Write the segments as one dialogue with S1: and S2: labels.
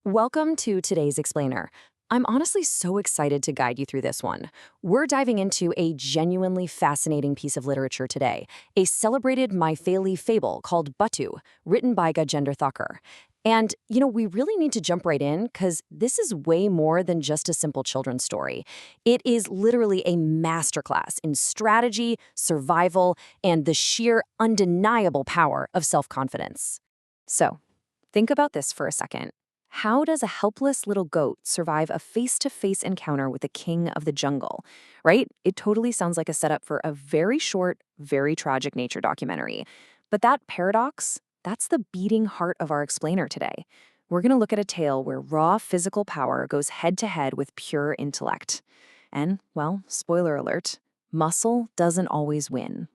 S1: Welcome to today's Explainer. I'm honestly so excited to guide you through this one. We're diving into a genuinely fascinating piece of literature today, a celebrated Maithili fable called Batu, written by Gajendra Thakur. And, we really need to jump right in because this is way more than just a simple children's story. It is literally a masterclass in strategy, survival, and the sheer undeniable power of self-confidence. So, think about this for a second. How does a helpless little goat survive a face-to-face encounter with the king of the jungle? Right? It totally sounds like a setup for a very short, very tragic nature documentary. But that paradox, that's the beating heart of our explainer today. We're going to look at a tale where raw physical power goes head-to-head with pure intellect. And, well, spoiler alert, muscle doesn't always win.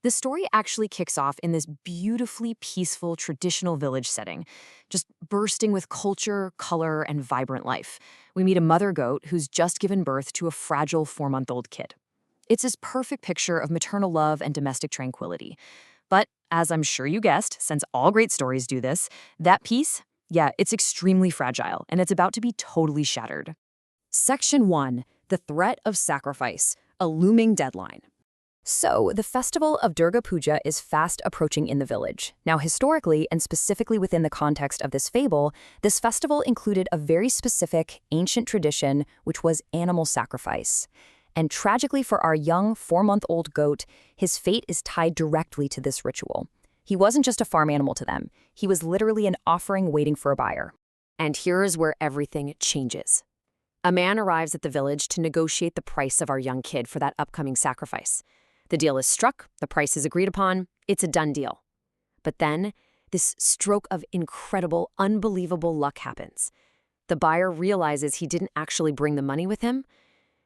S1: The story actually kicks off in this beautifully peaceful traditional village setting, just bursting with culture, color, and vibrant life. We meet a mother goat who's just given birth to a fragile 4-month-old kid. It's this perfect picture of maternal love and domestic tranquility. But, as I'm sure you guessed, since all great stories do this, that piece, yeah, it's extremely fragile, and it's about to be totally shattered. Section 1. The Threat of Sacrifice, a Looming Deadline. So, the festival of Durga Puja is fast approaching in the village. Now, historically, and specifically within the context of this fable, this festival included a very specific, ancient tradition, which was animal sacrifice. And tragically for our young 4-month-old goat, his fate is tied directly to this ritual. He wasn't just a farm animal to them. He was literally an offering waiting for a buyer. And here's where everything changes. A man arrives at the village to negotiate the price of our young kid for that upcoming sacrifice. The deal is struck, the price is agreed upon, it's a done deal. But then, this stroke of incredible, unbelievable luck happens. The buyer realizes he didn't actually bring the money with him,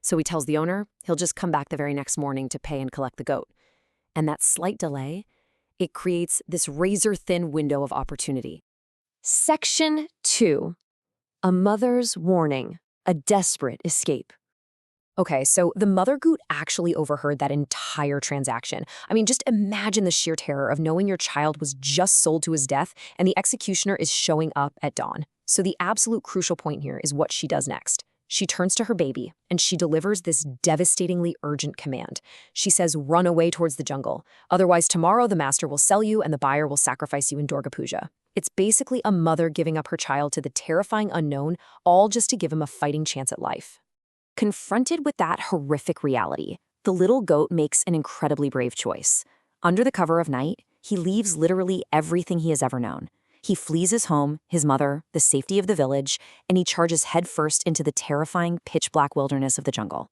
S1: so he tells the owner he'll just come back the very next morning to pay and collect the goat. And that slight delay, it creates this razor-thin window of opportunity. Section 2. A mother's warning, a desperate escape. Okay, so the mother goat actually overheard that entire transaction. I mean, just imagine the sheer terror of knowing your child was just sold to his death and the executioner is showing up at dawn. So the absolute crucial point here is what she does next. She turns to her baby and she delivers this devastatingly urgent command. She says, run away towards the jungle. Otherwise, tomorrow the master will sell you and the buyer will sacrifice you in Durga Puja. It's basically a mother giving up her child to the terrifying unknown, all just to give him a fighting chance at life. Confronted with that horrific reality, the little goat makes an incredibly brave choice. Under the cover of night, he leaves literally everything he has ever known. He flees his home, his mother, the safety of the village, and he charges headfirst into the terrifying pitch-black wilderness of the jungle.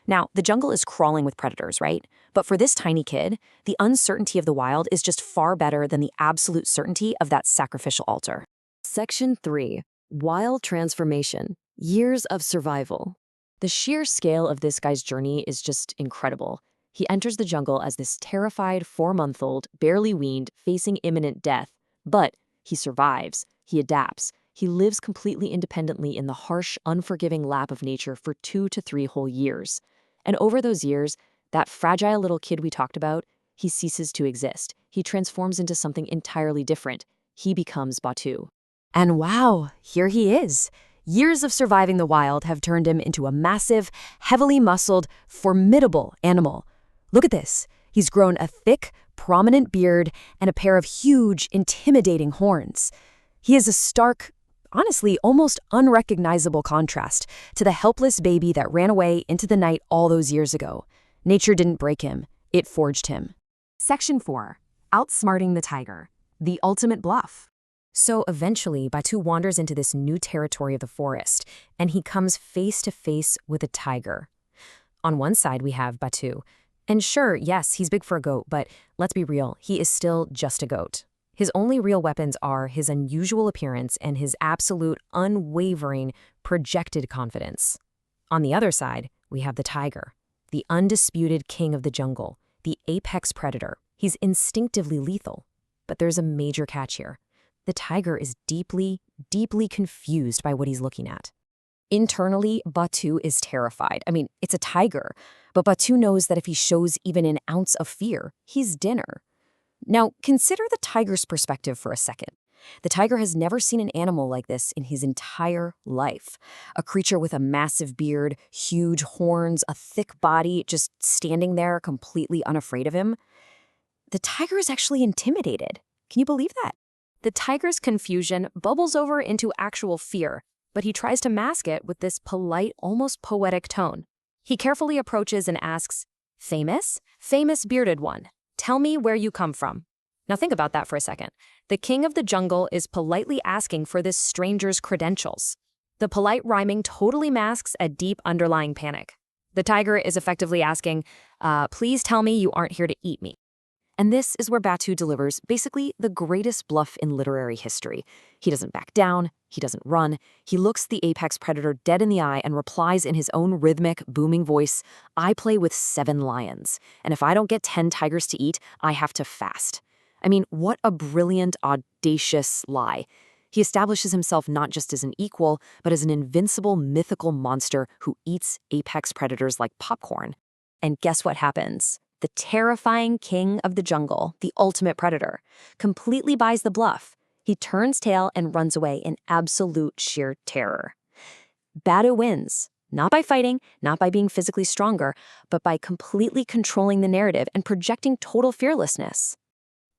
S1: Now, the jungle is crawling with predators, right? But for this tiny kid, the uncertainty of the wild is just far better than the absolute certainty of that sacrificial altar. Section 3. Wild Transformation, Years of Survival. The sheer scale of this guy's journey is just incredible. He enters the jungle as this terrified 4-month-old, barely weaned, facing imminent death. But he survives, he adapts, he lives completely independently in the harsh, unforgiving lap of nature for 2 to 3 whole years. And over those years, that fragile little kid we talked about, he ceases to exist. He transforms into something entirely different. He becomes Batu. And wow, here he is. Years of surviving the wild have turned him into a massive, heavily muscled, formidable animal. Look at this. He's grown a thick, prominent beard and a pair of huge, intimidating horns. He is a stark, honestly, almost unrecognizable contrast to the helpless baby that ran away into the night all those years ago. Nature didn't break him. It forged him. Section 4. Outsmarting the tiger. The ultimate bluff. So eventually, Batu wanders into this new territory of the forest, and he comes face to face with a tiger. On one side, we have Batu. And sure, yes, he's big for a goat, but let's be real, he is still just a goat. His only real weapons are his unusual appearance and his absolute, unwavering, projected confidence. On the other side, we have the tiger, the undisputed king of the jungle, the apex predator. He's instinctively lethal. But there's a major catch here. The tiger is deeply, deeply confused by what he's looking at. Internally, Batu is terrified. I mean, it's a tiger, but Batu knows that if he shows even an ounce of fear, he's dinner. Now, consider the tiger's perspective for a second. The tiger has never seen an animal like this in his entire life. A creature with a massive beard, huge horns, a thick body, just standing there completely unafraid of him. The tiger is actually intimidated. Can you believe that? The tiger's confusion bubbles over into actual fear, but he tries to mask it with this polite, almost poetic tone. He carefully approaches and asks, "Famous? Famous bearded one, tell me where you come from." Now think about that for a second. The king of the jungle is politely asking for this stranger's credentials. The polite rhyming totally masks a deep underlying panic. The tiger is effectively asking, please tell me you aren't here to eat me. And this is where Batu delivers basically the greatest bluff in literary history. He doesn't back down, he doesn't run, he looks the apex predator dead in the eye and replies in his own rhythmic, booming voice, "I play with 7 lions, and if I don't get 10 tigers to eat, I have to fast." I mean, what a brilliant, audacious lie. He establishes himself not just as an equal, but as an invincible, mythical monster who eats apex predators like popcorn. And guess what happens? The terrifying king of the jungle, the ultimate predator, completely buys the bluff. He turns tail and runs away in absolute sheer terror. Batu wins, not by fighting, not by being physically stronger, but by completely controlling the narrative and projecting total fearlessness.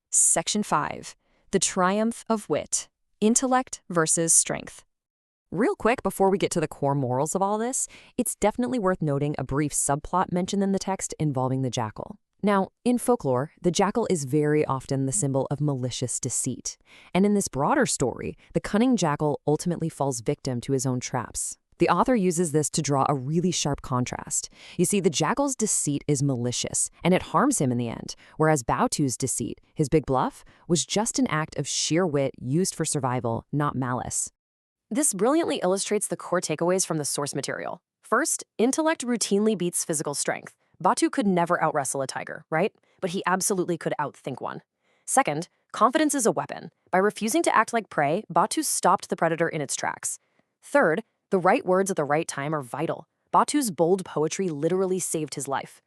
S1: Section 5. The Triumph of Wit. Intellect versus Strength. Real quick, before we get to the core morals of all this, it's definitely worth noting a brief subplot mentioned in the text involving the jackal. Now, in folklore, the jackal is very often the symbol of malicious deceit. And in this broader story, the cunning jackal ultimately falls victim to his own traps. The author uses this to draw a really sharp contrast. You see, the jackal's deceit is malicious, and it harms him in the end, whereas Batu's deceit, his big bluff, was just an act of sheer wit used for survival, not malice. This brilliantly illustrates the core takeaways from the source material. First, intellect routinely beats physical strength. Batu could never out-wrestle a tiger, right? But he absolutely could outthink one. Second, confidence is a weapon. By refusing to act like prey, Batu stopped the predator in its tracks. Third, the right words at the right time are vital. Batu's bold poetry literally saved his life.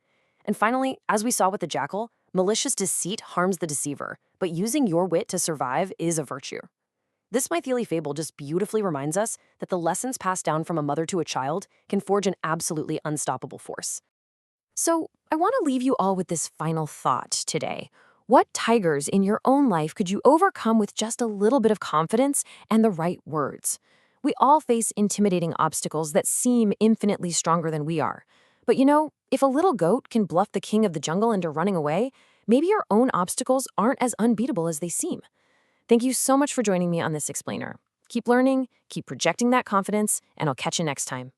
S1: And finally, as we saw with the jackal, malicious deceit harms the deceiver, but using your wit to survive is a virtue. This Maithili fable just beautifully reminds us that the lessons passed down from a mother to a child can forge an absolutely unstoppable force. So, I want to leave you all with this final thought today. What tigers in your own life could you overcome with just a little bit of confidence and the right words? We all face intimidating obstacles that seem infinitely stronger than we are. But you know, if a little goat can bluff the king of the jungle into running away, maybe your own obstacles aren't as unbeatable as they seem. Thank you so much for joining me on this explainer. Keep learning, keep projecting that confidence, and I'll catch you next time.